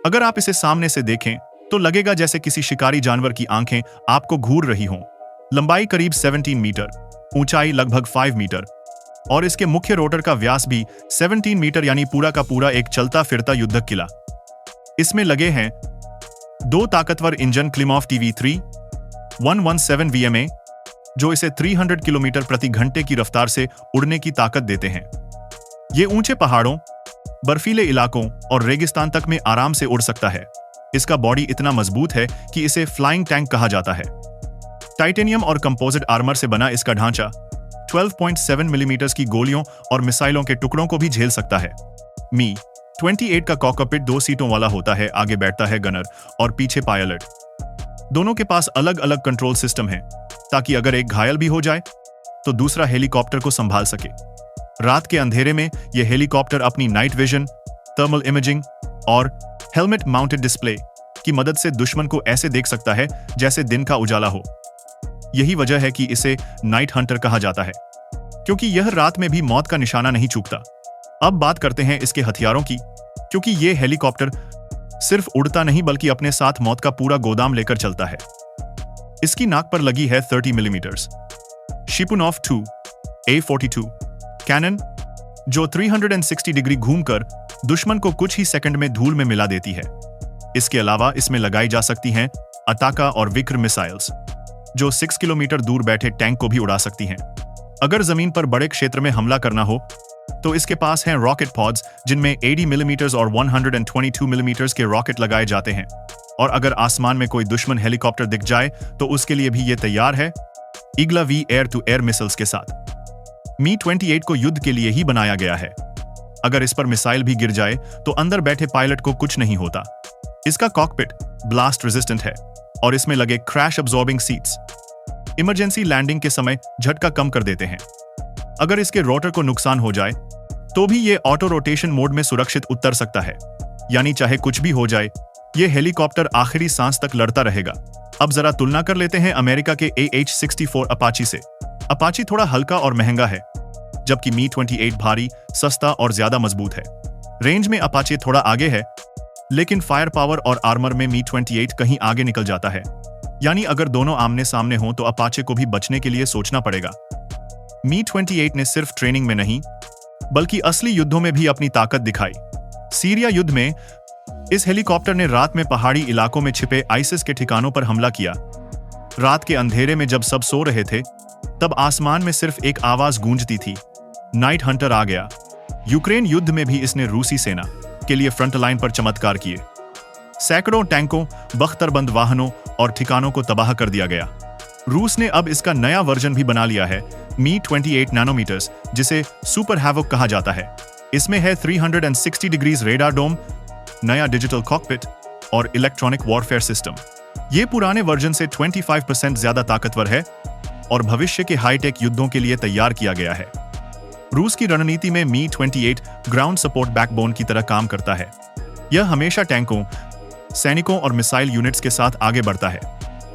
अगर आप इसे सामने से देखें तो लगेगा जैसे किसी शिकारी जानवर की आंखें आपको घूर रही हों। लंबाई करीब 17 मीटर, ऊंचाई लगभग 5 मीटर और इसके मुख्य रोटर का व्यास भी 17 मीटर, यानी पूरा का पूरा एक चलता फिरता युद्धक किला। इसमें लगे हैं 2 ताकतवर इंजन क्लिमॉफ TV3 117 VMA, जो इसे 300 किलोमीटर प्रति घंटे की रफ्तार से उड़ने की ताकत देते हैं। ये ऊंचे पहाड़ों, बर्फीले इलाकों और रेगिस्तान तक में आराम से उड़ सकता है। इसका बॉडी इतना मजबूत है कि इसे फ्लाइंग टैंक कहा जाता है। टाइटेनियम और कंपोजिट आर्मर से बना इसका ढांचा 12.7 मिलीमीटर की गोलियों और मिसाइलों के टुकड़ों को भी झेल सकता है। मी-28 का कॉकपिट 2 सीटों वाला होता है। आगे बैठता है गनर और पीछे पायलट। दोनों के पास अलग अलग कंट्रोल सिस्टम है ताकि अगर एक घायल भी हो जाए तो दूसरा हेलीकॉप्टर को संभाल सके। रात के अंधेरे में यह हेलीकॉप्टर अपनी नाइट विजन, थर्मल इमेजिंग और हेलमेट माउंटेड डिस्प्ले की मदद से दुश्मन को ऐसे देख सकता है जैसे दिन का उजाला हो। यही वजह है कि इसे नाइट हंटर कहा जाता है, क्योंकि यह रात में भी मौत का निशाना नहीं चूकता। अब बात करते हैं इसके हथियारों की, क्योंकि यह हेलीकॉप्टर सिर्फ उड़ता नहीं बल्कि अपने साथ मौत का पूरा गोदाम लेकर चलता है। इसकी नाक पर लगी है 30 मिलीमीटर शिपुनोव 2 A42 कैनन, जो 360 डिग्री घूमकर दुश्मन को कुछ ही सेकंड में धूल में मिला देती है। इसके अलावा इसमें लगाई जा सकती हैं अताका और विक्र मिसाइल्स, जो 6 किलोमीटर दूर बैठे टैंक को भी उड़ा सकती हैं। अगर जमीन पर बड़े क्षेत्र में हमला करना हो तो इसके पास हैं रॉकेट पॉड्स, जिनमें 80 मिलीमीटर और 122 मिलीमीटर के रॉकेट लगाए जाते हैं। और अगर आसमान में कोई दुश्मन हेलीकॉप्टर दिख जाए तो उसके लिए भी ये तैयार है Igla V air to air missiles के साथ। मी-28 को युद्ध के लिए ही बनाया गया है। अगर इस पर मिसाइल भी गिर जाए तो अंदर बैठे पायलट को कुछ नहीं होता। इसका कॉकपिट ब्लास्ट रेजिस्टेंट है और इसमें लगे crash absorbing seats emergency landing के समय झटका कम कर देते हैं। अगर इसके रोटर को नुकसान हो जाए तो भी ये ऑटो रोटेशन मोड में सुरक्षित उतर सकता है, यानी चाहे कुछ भी हो जाए ये हेलीकॉप्टर आखिरी सांस तक लड़ता रहेगा। अब जरा तुलना कर लेते हैं अमेरिका के AH-64 अपाची से। अपाची थोड़ा हल्का और महंगा है, जबकि मी-28 भारी, सस्ता और ज्यादा मजबूत है। रेंज में अपाची थोड़ा आगे है, लेकिन फायर पावर और आर्मर में मी-28 कहीं आगे निकल जाता है। यानी अगर दोनों आमने सामने हों तो अपाचे को भी बचने के लिए सोचना पड़ेगा। मी-28 ने सिर्फ ट्रेनिंग में नहीं बल्कि असली युद्धों में भी अपनी ताकत दिखाई। सीरिया युद्ध में इस हेलीकॉप्टर ने रात में पहाड़ी इलाकों में छिपे आईसिस के ठिकानों पर हमला किया। रात के अंधेरे में जब सब सो रहे थे तब आसमान में सिर्फ एक आवाज गूंजती थी, नाइट हंटर आ गया। यूक्रेन युद्ध में भी इसने रूसी सेना के लिए फ्रंट लाइन पर चमत्कार किए। सैकड़ों टैंकों, बख्तरबंद वाहनों और ठिकानों को तबाह कर दिया गया। रूस ने अब इसका नया वर्जन भी बना लिया है, मी-28 नैनोमीटर्स, जिसे सुपर हैवोक कहा जाता है। इसमें है 360 डिग्रीज रेडार डोम, नया डिजिटल कॉकपिट और इलेक्ट्रॉनिक वॉरफेयर सिस्टम। ये पुराने वर्जन से 25% ज्यादा ताकतवर है और भविष्य के हाईटेक युद्धों के लिए तैयार किया गया है। रूस की रणनीति में मी-28 ग्राउंड सपोर्ट बैकबोन की तरह काम करता है। यह हमेशा टैंकों, सैनिकों और मिसाइल यूनिट्स के साथ आगे बढ़ता है।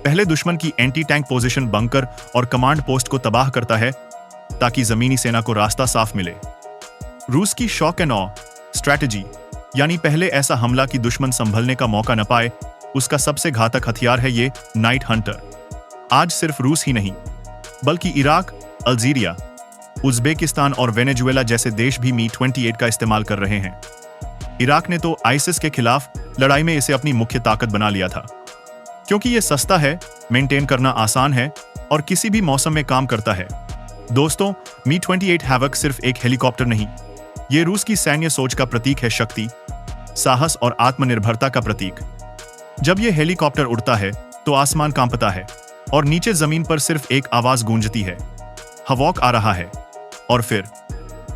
पहले दुश्मन की एंटी टैंक पोजीशन, बंकर और कमांड पोस्ट को तबाह करता है ताकि जमीनी सेना को रास्ता साफ मिले। रूस की शॉक एंड ऑ स्ट्रैटेजी, यानी पहले ऐसा हमला कि दुश्मन संभलने का मौका न पाए, उसका सबसे घातक हथियार है ये नाइट हंटर। आज सिर्फ रूस ही नहीं बल्कि इराक, अल्जीरिया, उज्बेकिस्तान और वेनेजुएला जैसे देश भी मी-28 का इस्तेमाल कर रहे हैं। इराक ने तो आईसिस के खिलाफ लड़ाई में इसे अपनी मुख्य ताकत बना लिया था, क्योंकि ये सस्ता है, मेंटेन करना आसान है और किसी भी मौसम में काम करता है। दोस्तों, मी-28 हैवक सिर्फ एक हेलीकॉप्टर नहीं, ये रूस की सैन्य सोच का प्रतीक है, शक्ति, साहस और आत्मनिर्भरता का प्रतीक। जब ये हेलीकॉप्टर उड़ता है तो आसमान कांपता है और नीचे जमीन पर सिर्फ एक आवाज गूंजती है, हवॉक आ रहा है, और फिर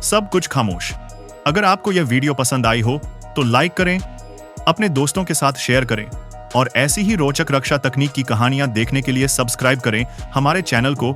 सब कुछ खामोश। अगर आपको यह वीडियो पसंद आई हो तो लाइक करें, अपने दोस्तों के साथ शेयर करें और ऐसी ही रोचक रक्षा तकनीक की कहानियां देखने के लिए सब्सक्राइब करें हमारे चैनल को।